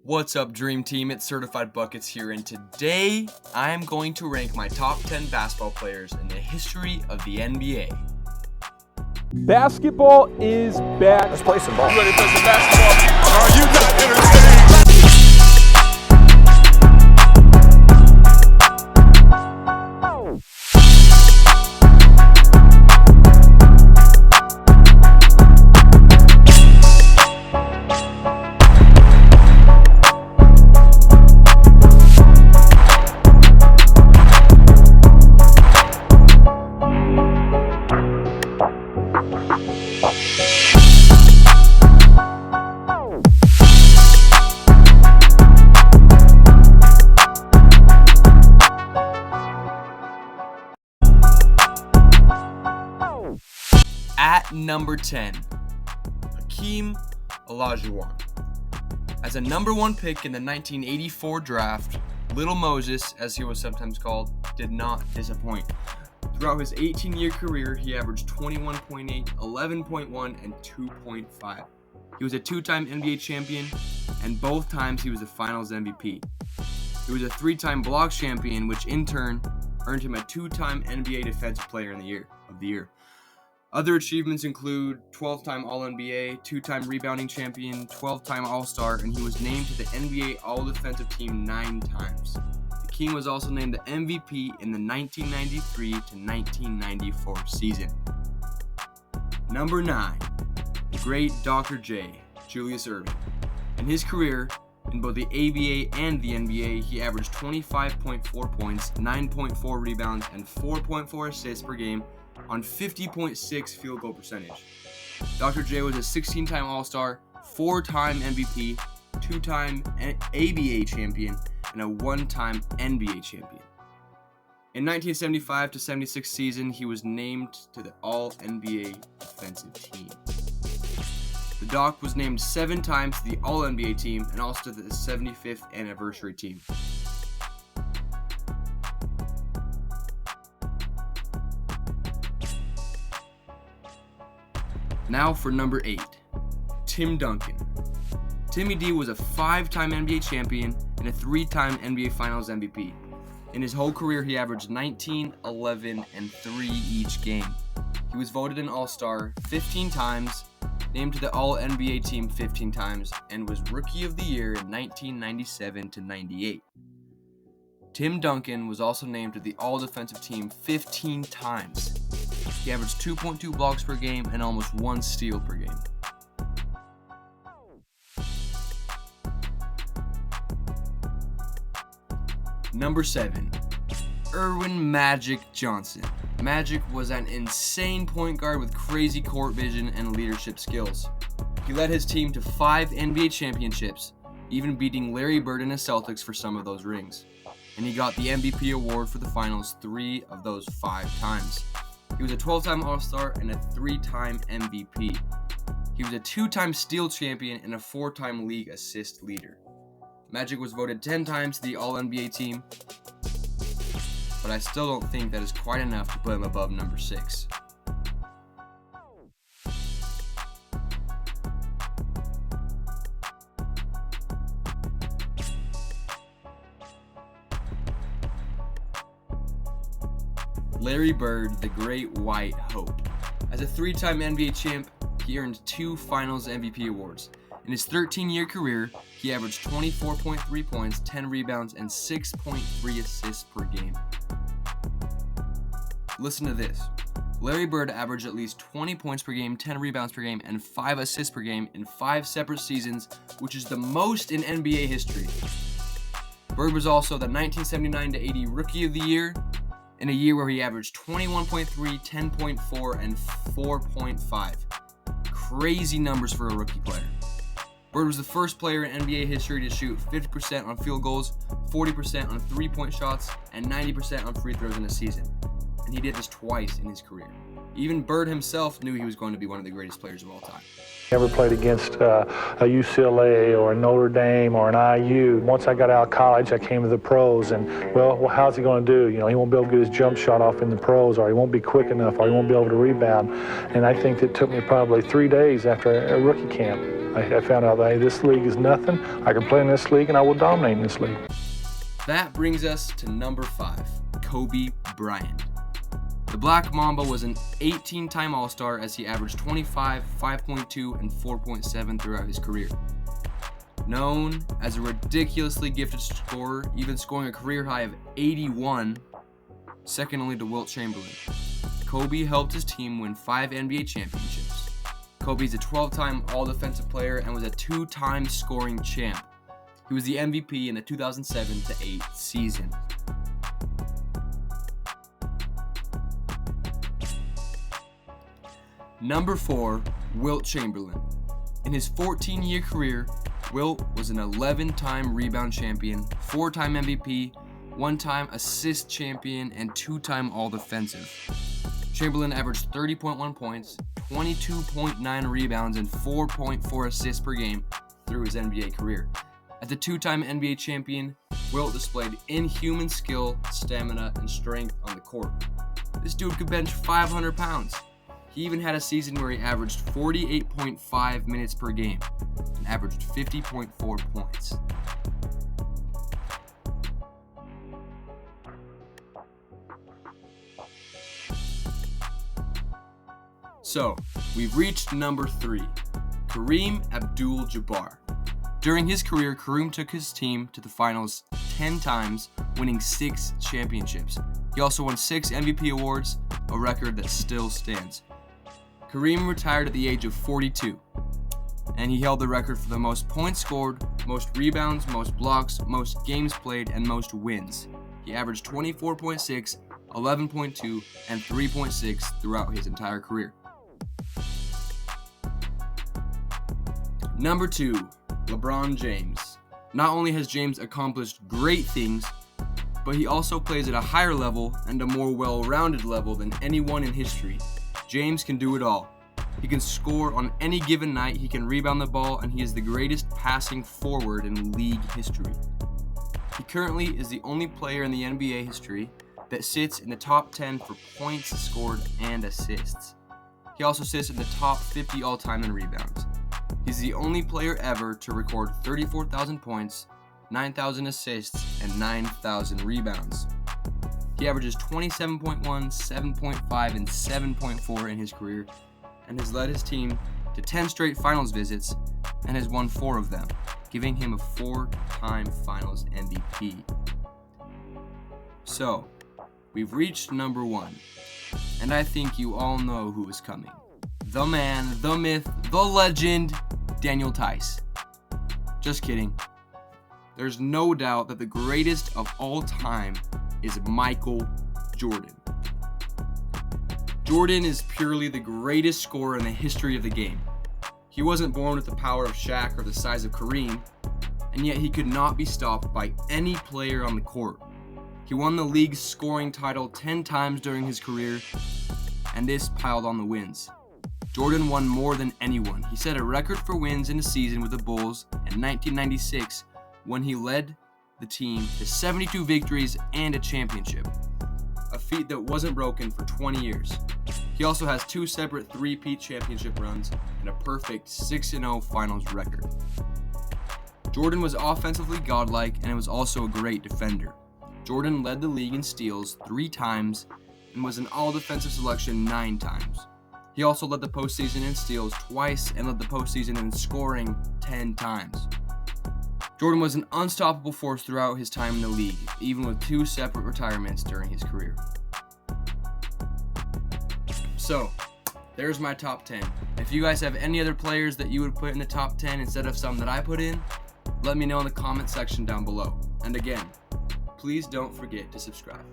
What's up, Dream Team? It's Certified Buckets here, and today I am going to rank my top 10 basketball players in the history of the NBA. Basketball is back. Let's play some ball. You ready to play some basketball? Are you not entertained? At number 10, Hakeem Olajuwon. As a number 1 pick in the 1984 draft, Little Moses, as he was sometimes called, did not disappoint. Throughout his 18-year career, he averaged 21.8, 11.1, and 2.5. He was a 2-time NBA champion, and both times he was a Finals MVP. He was a 3-time blocks champion, which in turn earned him a 2-time NBA Defensive Player of the Year. Other achievements include 12-time All-NBA, 2-time rebounding champion, 12-time All-Star, and he was named to the NBA All-Defensive Team 9 times. The King was also named the MVP in the 1993 to 1994 season. Number 9, the great Dr. J, Julius Erving. In his career, in both the ABA and the NBA, he averaged 25.4 points, 9.4 rebounds, and 4.4 assists per game on 50.6 field goal percentage. Dr. J was a 16-time All-Star, 4-time MVP, 2-time ABA champion, and a 1-time NBA champion. In 1975 to 76 season, he was named to the All-NBA defensive team. The Doc was named 7 times to the All-NBA team and also to the 75th anniversary team. Now for number 8, Tim Duncan. Timmy D was a 5-time NBA champion and a 3-time NBA Finals MVP. In his whole career, he averaged 19, 11, and 3 each game. He was voted an All-Star 15 times, named to the All-NBA team 15 times, and was Rookie of the Year in 1997 to 98. Tim Duncan was also named to the All-Defensive team 15 times. He averaged 2.2 blocks per game and almost 1 steal per game. Number 7, Erwin Magic Johnson. Magic was an insane point guard with crazy court vision and leadership skills. He led his team to 5 NBA championships, even beating Larry Bird and the Celtics for some of those rings. And he got the MVP award for the finals 3 of those 5 times. He was a 12-time All-Star and a 3-time MVP. He was a 2-time steal champion and a 4-time league assist leader. Magic was voted 10 times to the All-NBA team, but I still don't think that is quite enough to put him above number 6. Larry Bird, the Great White Hope. As a 3-time NBA champ, he earned 2 Finals MVP awards. In his 13-year career, he averaged 24.3 points, 10 rebounds, and 6.3 assists per game. Listen to this. Larry Bird averaged at least 20 points per game, 10 rebounds per game, and 5 assists per game in 5 separate seasons, which is the most in NBA history. Bird was also the 1979 to 80 Rookie of the Year, in a year where he averaged 21.3, 10.4, and 4.5. Crazy numbers for a rookie player. Bird was the first player in NBA history to shoot 50% on field goals, 40% on 3-point shots, and 90% on free throws in a season. And he did this twice in his career. Even Bird himself knew he was going to be one of the greatest players of all time. Never played against a UCLA or a Notre Dame or an IU. Once I got out of college, I came to the pros, and well, how's he going to do? You know, he won't be able to get his jump shot off in the pros, or he won't be quick enough, or he won't be able to rebound. And I think it took me probably 3 days after a rookie camp I found out that, hey, this league is nothing. I can play in this league, and I will dominate in this league. That brings us to number 5, Kobe Bryant. The Black Mamba was an 18-time All-Star as he averaged 25, 5.2, and 4.7 throughout his career. Known as a ridiculously gifted scorer, even scoring a career high of 81, second only to Wilt Chamberlain, Kobe helped his team win 5 NBA championships. Kobe is a 12-time All-Defensive player and was a 2-time scoring champ. He was the MVP in the 2007-8 season. Number 4, Wilt Chamberlain. In his 14-year career, Wilt was an 11-time rebound champion, 4-time MVP, 1-time assist champion, and 2-time All-Defensive. Chamberlain averaged 30.1 points, 22.9 rebounds, and 4.4 assists per game through his NBA career. As a 2-time NBA champion, Wilt displayed inhuman skill, stamina, and strength on the court. This dude could bench 500 pounds. He even had a season where he averaged 48.5 minutes per game and averaged 50.4 points. So, we've reached number 3, Kareem Abdul-Jabbar. During his career, Kareem took his team to the finals 10 times, winning 6 championships. He also won 6 MVP awards, a record that still stands. Kareem retired at the age of 42, and he held the record for the most points scored, most rebounds, most blocks, most games played, and most wins. He averaged 24.6, 11.2, and 3.6 throughout his entire career. Number 2, LeBron James. Not only has James accomplished great things, but he also plays at a higher level and a more well-rounded level than anyone in history. James can do it all. He can score on any given night, he can rebound the ball, and he is the greatest passing forward in league history. He currently is the only player in the NBA history that sits in the top 10 for points scored and assists. He also sits in the top 50 all-time in rebounds. He's the only player ever to record 34,000 points, 9,000 assists, and 9,000 rebounds. He averages 27.1, 7.5, and 7.4 in his career, and has led his team to 10 straight finals visits and has won 4 of them, giving him a 4-time finals MVP. So, we've reached number 1, and I think you all know who is coming. The man, the myth, the legend, Daniel Theis. Just kidding. There's no doubt that the greatest of all time is Michael Jordan. Jordan is purely the greatest scorer in the history of the game. He wasn't born with the power of Shaq or the size of Kareem, and yet he could not be stopped by any player on the court. He won the league's scoring title 10 times during his career, and this piled on the wins. Jordan won more than anyone. He set a record for wins in a season with the Bulls in 1996 when he led the team to 72 victories and a championship, a feat that wasn't broken for 20 years. He also has 2 separate 3-peat championship runs and a perfect 6-0 finals record. Jordan was offensively godlike and was also a great defender. Jordan led the league in steals 3 times and was an all-defensive selection 9 times. He also led the postseason in steals twice and led the postseason in scoring 10 times. Jordan was an unstoppable force throughout his time in the league, even with 2 separate retirements during his career. So, there's my top 10. If you guys have any other players that you would put in the top 10 instead of some that I put in, let me know in the comment section down below. And again, please don't forget to subscribe.